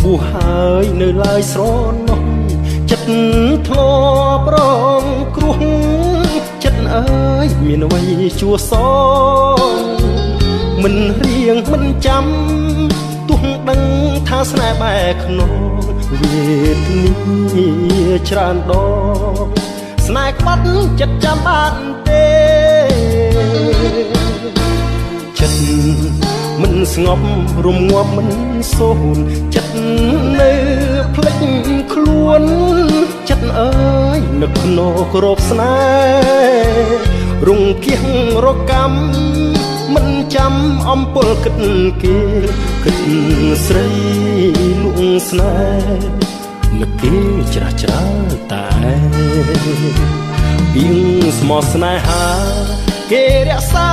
បួហើយនៅឡើយស្រណោះចិត្តធ្លាប់រងគ្រោះចិត្តអើយមានអ្វីជួសងមិនរៀងមិនចាំទោះដឹងថាស្នេហ៍បែកខ្នងវេទនាច្រើនដងស្នេហ៍ក្បត់ចិត្តចាំបានទេចិត្តមិនស្ងប់រំងាប់មិនសូនចិត្តនៅភ្លេចខ្លួនចិត្តអើយនឹកណោគ្របស្នេហ៍រងគៀងរកម្មមិនចាំអំពើគិតគេគិតស្រីលួងស្នេហ៍នឹកគេច្រាស់ច្រាលតែពីងស្មោះស្នេហាគេរក្សា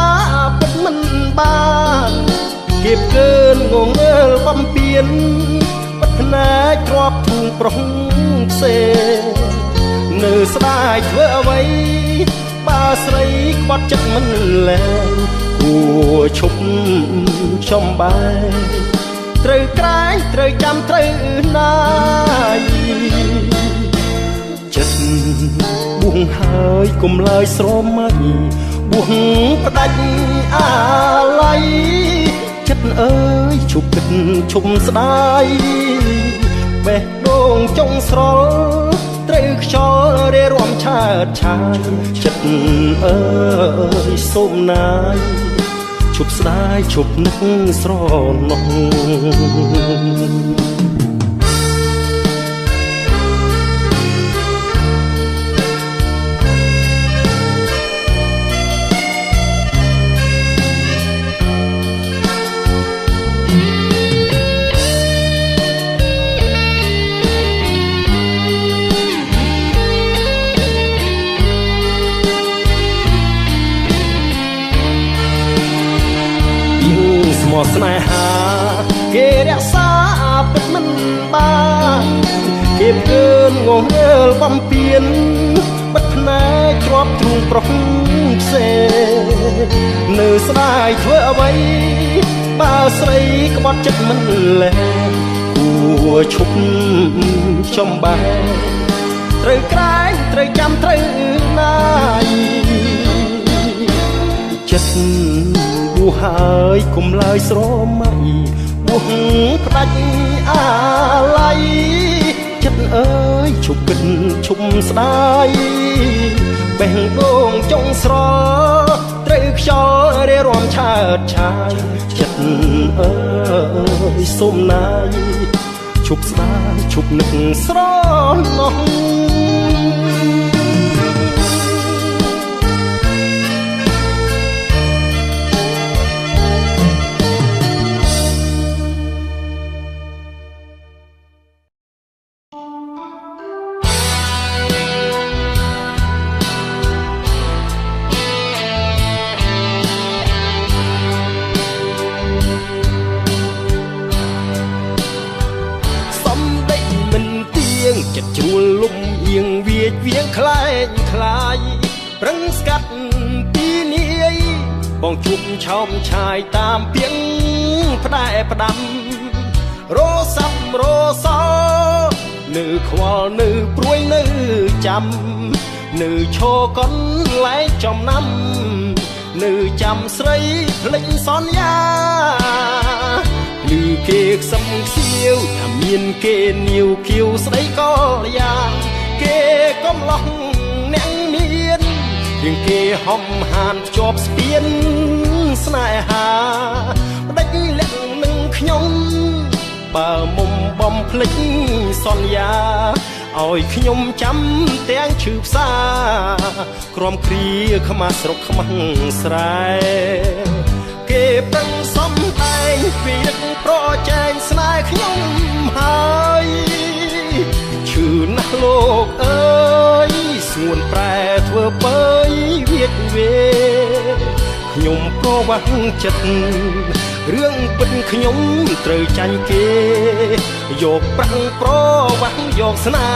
ពិតមិនបានគេផ្កើនងងើលបំពេញបិទភ្នែកទ្របធូងប្រុងផ្សេងនៅស្ដាយធ្វើអ្វីបើស្រីក្បត់ចិត្តមិនលែងគួឈប់ចំបែត្រូវក្រែងត្រូវចាំត្រូវណាយចិត្តបួងហើយកុំឡើយស្រមៃបួងផ្ដាច់អាឡ័យចិត្តអើយឈប់គិតឈប់ស្ដាយបេះដូងចុងស្រលត្រូវខ្យល់រេរាំឆើតឆាយចិត្តអើយសូមណាយឈប់ស្ដាយឈប់នឹកស្រណោះស្នេហាគេរក្សាពិតមិនបានគេផ្កើនងងើលបំពេញបិទភ្នែកទ្របទ្រូងប្រុងផ្សេងនៅស្ដាយធ្វើអ្វីបើស្រីក្បត់ចិត្តមិនលែងគួឈប់ចំបែត្រូវក្រែងត្រូវចាំត្រូវណាយចិត្តបួហើយកុំឡើយស្រមៃបួផ្ដាច់អាឡ័យចិត្តអើយឈប់គិតឈប់ស្ដាយបេះដូងចុងស្រលត្រូវខ្យល់រេរាំឆើតឆាយចិត្តអើយសូមណាយឈប់ស្ដាយឈប់នឹកស្រណោះចិត្តជ្រួលលំអៀងវាចវៀងខ្លែងខ្លាយប្រឹងស្កាត់ពីនាយបងជប់ឆោមឆាយតាមពីងផ្ដែផ្ដាំរសាប់រសោនៅខ្វល់នៅព្រួយនៅចាំនៅឈរកន្លែងចំណាំនៅចាំស្រីភ្លេចសន្យាឮគេខ្សឹមខ្សៀវថាមានគេនាវគៀវស្ដីក៏យ៉ាងគេកំឡោះអ្នកមានរៀងគេហំហានភ្ជាប់ស្ពានស្នេហាបដិញលាក់នឹងខ្ញុំបើមុំបំភ្លេចសន្យាឲ្យខ្ញុំចាំទាំងឈឺផ្សាក្រំគ្រាខ្មាស់ស្រុកខ្មាស់ស្រែគេប្រឹងសំដែងពីរឹកប្រជែងស្នេហ៍ខ្ញុំហើយឈឺណាស់លោកអើយស្ងួនប្រែធ្វើពើយវាចវេខ្ញុំក៏វាស់ចិត្តរឿងពិតខ្ញុំត្រូវចាញ់គេយកប្រាំងប្រវាស់យកស្នេ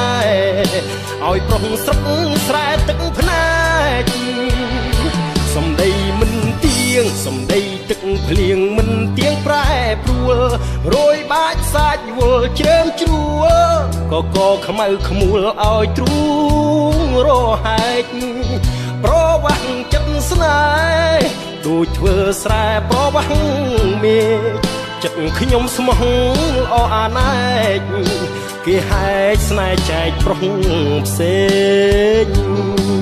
ហ៍ឲ្យប្រុងស្រុកស្រែទឹកភ្នែកសំដីមិនទៀងសំដីទឹកភ្លៀងមិនទៀងប្រែ ព្រួលរយបាច់សាច់វល់ជ្រើមជ្រួលកខ្មៅខ្មួលឲ្យទ្រូងរហែកប្រវាស់ចិត្តស្នេហ៍ដូចធ្វើស្រែប្រវាស់មេចិត្តខ្ញុំស្មោះល្អអាណែកគេហែកស្នេហ៍ចែកប្រុសផ្សេង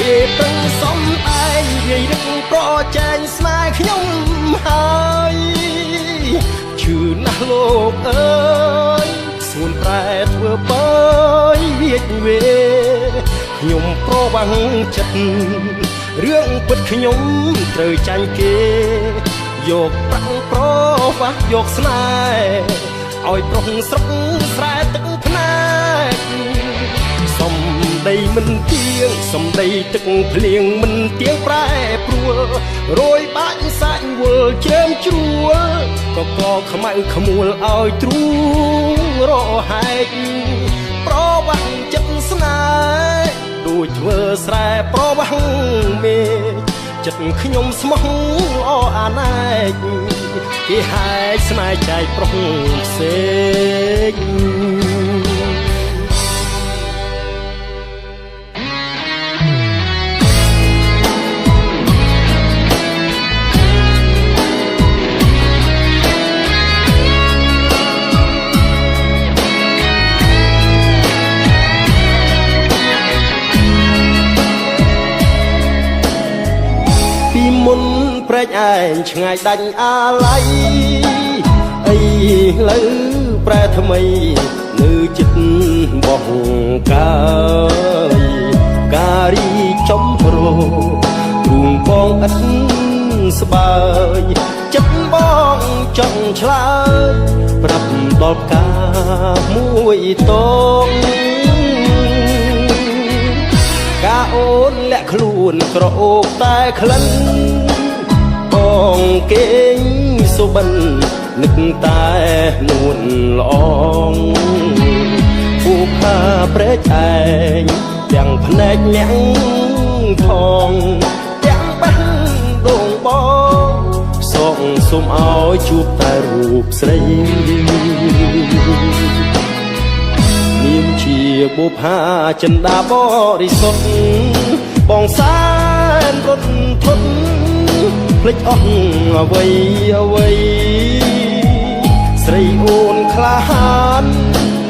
គេប្រឹងសំឯងនិយាយរឹកប្រចែងស្នេហ៍ខ្ញុំហើយឈឺណាស់លោកអើយសួនប្រែធ្វើបើយវាចវេខ្ញុំប្រវាំងចិត្តរឿងពិតខ្ញុំត្រូវចាញ់គេយកប្រាំងប្រវាស់យកស្នេហ៍ឲ្យប្រុសស្រុកស្រែទឹកភ្នែកសំដីមិនទៀងសំដីទឹកភ្លៀងមិនទៀងប្រែព្រួលរយបាច់សាច់វល់ជ្រើមជ្រួលកខ្មៅខ្មួលឲ្យទ្រូងរហែកប្រវាស់ចិត្តស្នេហ៍ដូចធ្វើស្រែប្រវាស់មេចិត្តខ្ញុំស្មោះល្អអាណែកគេហែកស្នេហ៍ចែកប្រុសផ្សេងពីមុនព្រែកឯងឆ្ងាយដាច់អាឡ័យអីលើប្រែថ្មីនៅចិត្តបោះកាយការីចំរោទ្រូងបងឥតស្បើយចិត្តបងចង់ឆ្លើយប្រាប់ដល់កាមួយតងកាអូនលាក់ខ្លួនក្រអូបតែក្លិនបងគេងសុបិននឹកតែនួនល្អងពូផាព្រែកឯងទាំងភ្នែកញាំងផងទាំងបេះដូងបងសងសុំឲ្យជួបតែរូបស្រីនាមជាបុប្ផាចិន្តាបរិសុទ្ធបងសែនរត់ធន់ភ្លេចអស់អ្វីអ្វីស្រីអូនក្លាហាន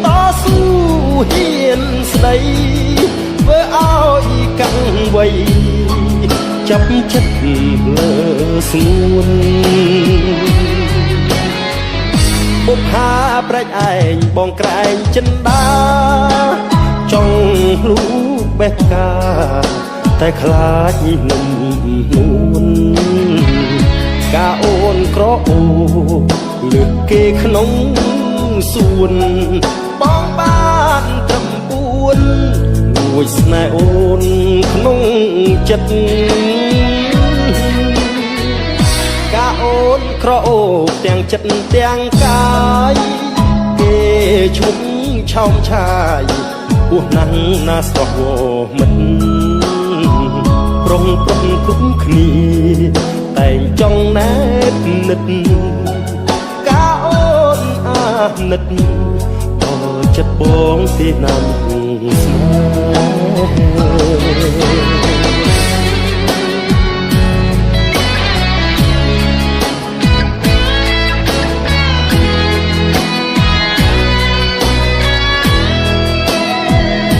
តស៊ូហ៊ានស្ដីធ្វើឲ្យកាំងវៃចាប់ចិត្តលើស្ងួនបុប្ផាប្រែកឯងបងក្រែងចិន្តាចង់លូបេះកាតែខ្លាចនឹងនួនកាអូនក្រអូលើកគេក្នុងសួនបងបានត្រឹម4លួចស្នេហ៍អូនក្នុងចិត្តកាអូនក្រអូបទាំងចិត្តទាំងកាយគេឈុំឆោមឆាយពោះណាស់ណាស្រស់វមិនប្រុងប្រំគ្រប់គ្នាតែងចង់ណែតនិតកាអូនអាណិតដល់ចិត្តបងទេណាំស្នេ